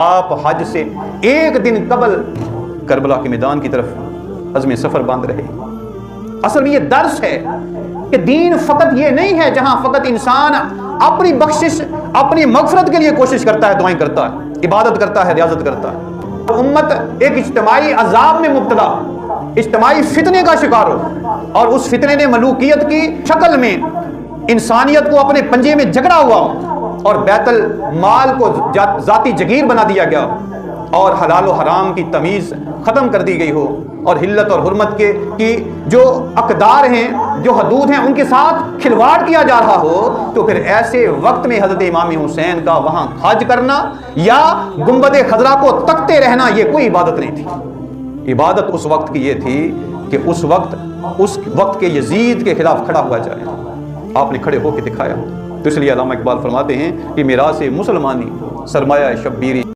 आप हज से एक दिन कबल करबला के मैदान की तरफ अज़्म सफ़र बांध रहे। असल में ये दर्स है कि दीन फ़कत ये नहीं है जहां फ़कत इंसान अपनी बख्शिश, अपनी मग़फ़िरत के लिए कोशिश करता है, दुआएं करता है, इबादत करता है, रियाजत करता है। तो उम्मत एक इज्तिमाई अज़ाब में मुब्तला, इज्तिमाई फितने का शिकार हो और उस फितने ने मलूकियत की शक्ल में इंसानियत को अपने पंजे में जकड़ा हुआ और बैतुल माल को जाती जगीर बना दिया गया और हलाल और हराम की तमीज़ ख़त्म कर दी गई हो और हिल्लत और हुर्मत के की जो अक़दार हैं, जो हदूद हैं, उनके साथ खिलवाड़ किया जा रहा हो, तो फिर ऐसे वक्त में हज़रत इमाम हुसैन का वहाँ हज करना या गुंबद खज़रा को तकते रहना ये कोई इबादत नहीं थी। इबादत उस वक्त की ये थी कि उस वक्त के यजीद के खिलाफ खड़ा हुआ जाए। आपने खड़े होकर दिखाया। तो इसलिए अल्लामा इकबाल फरमाते हैं कि मीरास मुसलमानी सरमाया शब्बीरी।